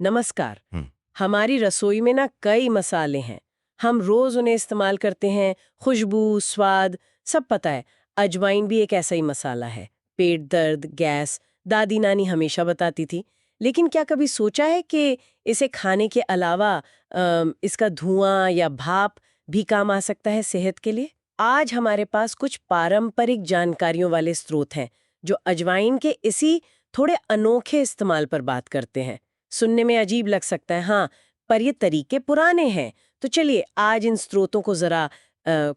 नमस्कार। हम्म, हमारी रसोई में ना कई मसाले हैं। हम रोज उन्हें इस्तेमाल करते हैं। खुशबू, स्वाद, सब पता है। अजवाइन भी एक ऐसा ही मसाला है। पेट दर्द, गैस, दादी नानी हमेशा बताती थी। लेकिन क्या कभी सोचा है कि इसे खाने के अलावा इसका धुआं या भाप भी काम आ सकता है सेहत के लिए? आज हमारे पास कुछ पारंपरिक जानकारियों वाले स्रोत हैं जो अजवाइन के इसी थोड़े अनोखे इस्तेमाल पर बात करते हैं। सुनने में अजीब लग सकता है, हाँ, पर ये तरीके पुराने हैं। तो चलिए आज इन स्रोतों को जरा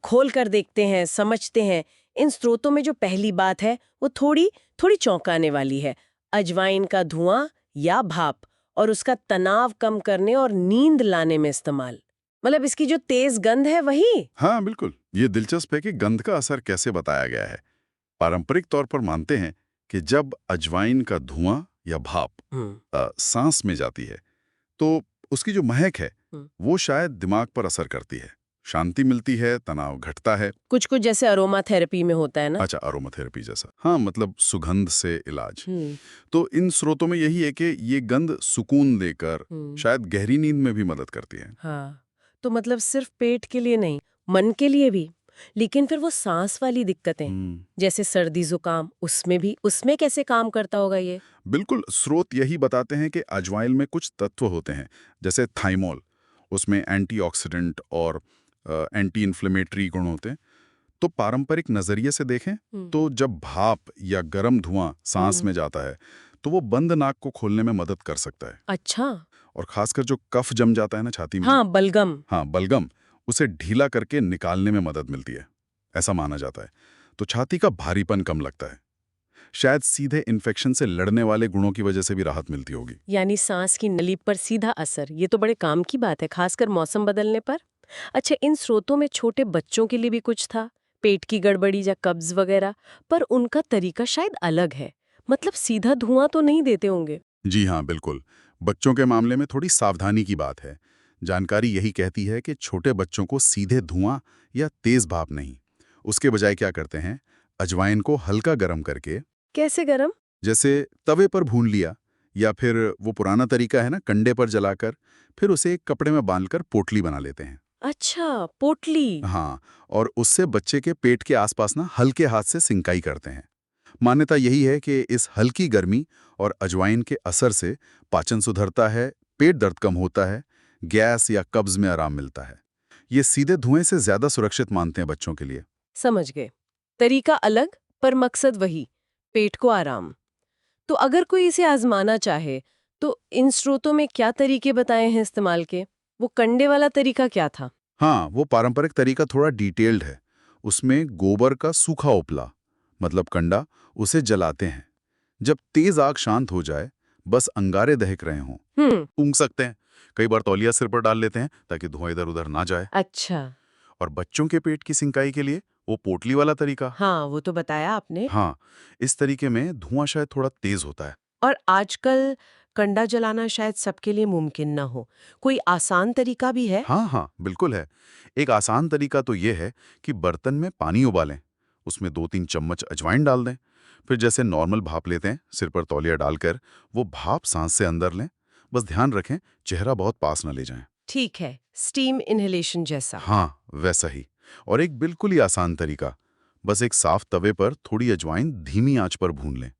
खोल कर देखते हैं, समझते हैं। इन स्रोतों में जो पहली बात है वो थोड़ी थोड़ी चौंकाने वाली है। अजवाइन का धुआं या भाप और उसका तनाव कम करने और नींद लाने में इस्तेमाल। मतलब इसकी जो तेज गंध है वही। हाँ बिल्कुल। ये दिलचस्प है कि गंध का असर कैसे बताया गया है। पारंपरिक तौर पर मानते हैं कि जब अजवाइन का धुआं या भाप हम्म। सांस में जाती है तो उसकी जो महक है हम्म। वो शायद दिमाग पर असर करती है, शांति मिलती है, तनाव घटता है। कुछ कुछ जैसे अरोमा थेरेपी में होता है ना। अच्छा, अरोमाथेरेपी जैसा, हाँ, मतलब सुगंध से इलाज। हम्म। तो इन स्रोतों में यही है कि ये गंध सुकून देकर हम्म। शायद गहरी नींद में भी मदद करती है। हाँ, तो मतलब सिर्फ पेट के लिए नहीं, मन के लिए भी। लेकिन फिर वो सांस वाली दिक्कतें, हम्म, जैसे सर्दी जुकाम, उसमें कैसे काम करता होगा ये? बिल्कुल। स्रोत यही बताते हैं कि अजवाइन में कुछ तत्व होते हैं, जैसे थाइमोल। उसमें एंटीऑक्सीडेंट और एंटी इन्फ्लेमेटरी गुण होते हैं। तो पारंपरिक नजरिए से देखें हम्म। तो जब भाप या गर्म धुआं सांस हम्म। में जाता है तो वो बंद नाक को खोलने में मदद कर सकता है। अच्छा। और खासकर जो कफ जम जाता है ना छाती में, हाँ, बलगम। हाँ, बलगम, उसे ढीला करके निकालने में मदद मिलती है, ऐसा माना जाता है। तो छाती का भारीपन कम लगता है। शायद सीधे इन्फेक्शन से लड़ने वाले गुणों की वजह से भी राहत मिलती होगी। यानी सांस की नली पर सीधा असर, ये तो बड़े काम की बात है, खासकर मौसम बदलने पर। अच्छा, इन स्रोतों में छोटे बच्चों के लिए भी कुछ था, पेट की गड़बड़ी या कब्ज वगैरह, पर उनका तरीका शायद अलग है। मतलब सीधा धुआं तो नहीं देते होंगे। जी हाँ, बिल्कुल। बच्चों के मामले में थोड़ी सावधानी की बात है। जानकारी यही कहती है कि छोटे बच्चों को सीधे धुआं या तेज भाप नहीं, उसके बजाय क्या करते हैं, अजवाइन को हल्का गर्म करके, कैसे गरम? जैसे तवे पर भून लिया, या फिर वो पुराना तरीका है ना, कंडे पर जलाकर, फिर उसे एक कपड़े में बांधकर पोटली बना लेते हैं। अच्छा, पोटली। हाँ, और उससे बच्चे के पेट के आसपास ना हल्के हाथ से सिंकाई करते हैं। मान्यता यही है कि इस हल्की गर्मी और अजवाइन के असर से पाचन सुधरता है, पेट दर्द कम होता है, गैस या कब्ज में आराम मिलता है। ये सीधे धुएं से ज्यादा सुरक्षित मानते हैं बच्चों के लिए। समझ गए। तरीका अलग पर मकसद वही, पेट को आराम। तो अगर कोई इसे आजमाना चाहे, तो इन स्रोतों में क्या तरीके बताए हैं इस्तेमाल के? वो कंडे वाला तरीका क्या था? हाँ, वो पारंपरिक तरीका थोड़ा डिटेल्ड है। उसमें गोबर का सूखा उपला, मतलब कंडा, उसे जलाते हैं। जब तेज आग शांत हो जाए, बस अंगारे दहक रहे हों, हम्म। सूंघ सकते हैं। कई बार तौलिया सिर पर डाल लेते हैं ताकि धुआं इधर उधर ना जाए। अच्छा। और बच्चों के पेट की सिंकाई के लिए वो पोटली वाला तरीका। हाँ, वो तो बताया आपने। हाँ, इस तरीके में धुआं शायद थोड़ा तेज होता है। और आजकल कंडा जलाना शायद सबके लिए मुमकिन ना हो। कोई आसान तरीका भी है? हाँ हाँ, बिल्कुल है। एक आसान तरीका तो ये है कि बर्तन में पानी उबालें, उसमें 2-3 चम्मच अजवाइन डाल दें, फिर जैसे नॉर्मल भाप लेते हैं सिर पर तौलिया डालकर, वो भाप सांस से अंदर लें। बस ध्यान रखें चेहरा बहुत पास न ले जाएं। ठीक है, स्टीम इनहेलेशन जैसा। हाँ, वैसा ही। और एक बिल्कुल ही आसान तरीका, बस एक साफ तवे पर थोड़ी अजवाइन धीमी आंच पर भून लें।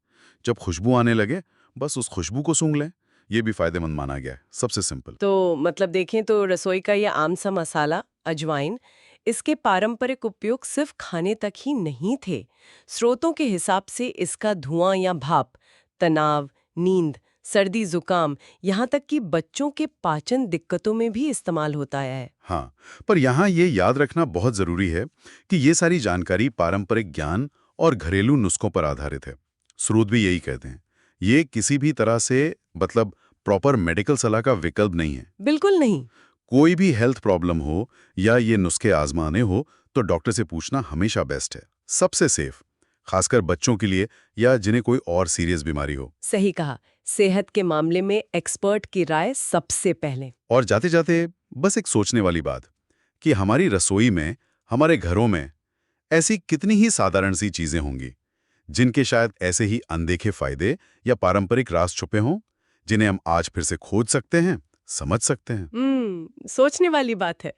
जब खुशबू आने लगे, बस उस खुशबू को सूंघ लें। ये भी फायदेमंद माना गया है, सबसे सिंपल। तो मतलब देखें तो रसोई का ये आम सा मसाला अजवाइन, इसके पारंपरिक उपयोग सिर्फ खाने तक ही नहीं थे। स्रोतों के हिसाब से इसका धुआं या भाप तनाव, नींद, सर्दी जुकाम, यहाँ तक कि बच्चों के पाचन दिक्कतों में भी इस्तेमाल होता है। हाँ, पर यहाँ ये याद रखना बहुत जरूरी है कि ये सारी जानकारी पारंपरिक ज्ञान और घरेलू नुस्खों पर आधारित है। स्रोत भी यही कहते हैं। ये किसी भी तरह से, मतलब, प्रॉपर मेडिकल सलाह का विकल्प नहीं है। बिल्कुल नहीं। कोई भी हेल्थ प्रॉब्लम हो या ये नुस्खे आजमाने हो तो डॉक्टर से पूछना हमेशा बेस्ट है, सबसे सेफ, खासकर बच्चों के लिए या जिन्हें कोई और सीरियस बीमारी हो। सही कहा, सेहत के मामले में एक्सपर्ट की राय सबसे पहले। और जाते जाते बस एक सोचने वाली बात कि हमारी रसोई में, हमारे घरों में ऐसी कितनी ही साधारण सी चीजें होंगी जिनके शायद ऐसे ही अनदेखे फायदे या पारंपरिक राज छुपे हों, जिन्हें हम आज फिर से खोज सकते हैं, समझ सकते हैं। सोचने वाली बात है।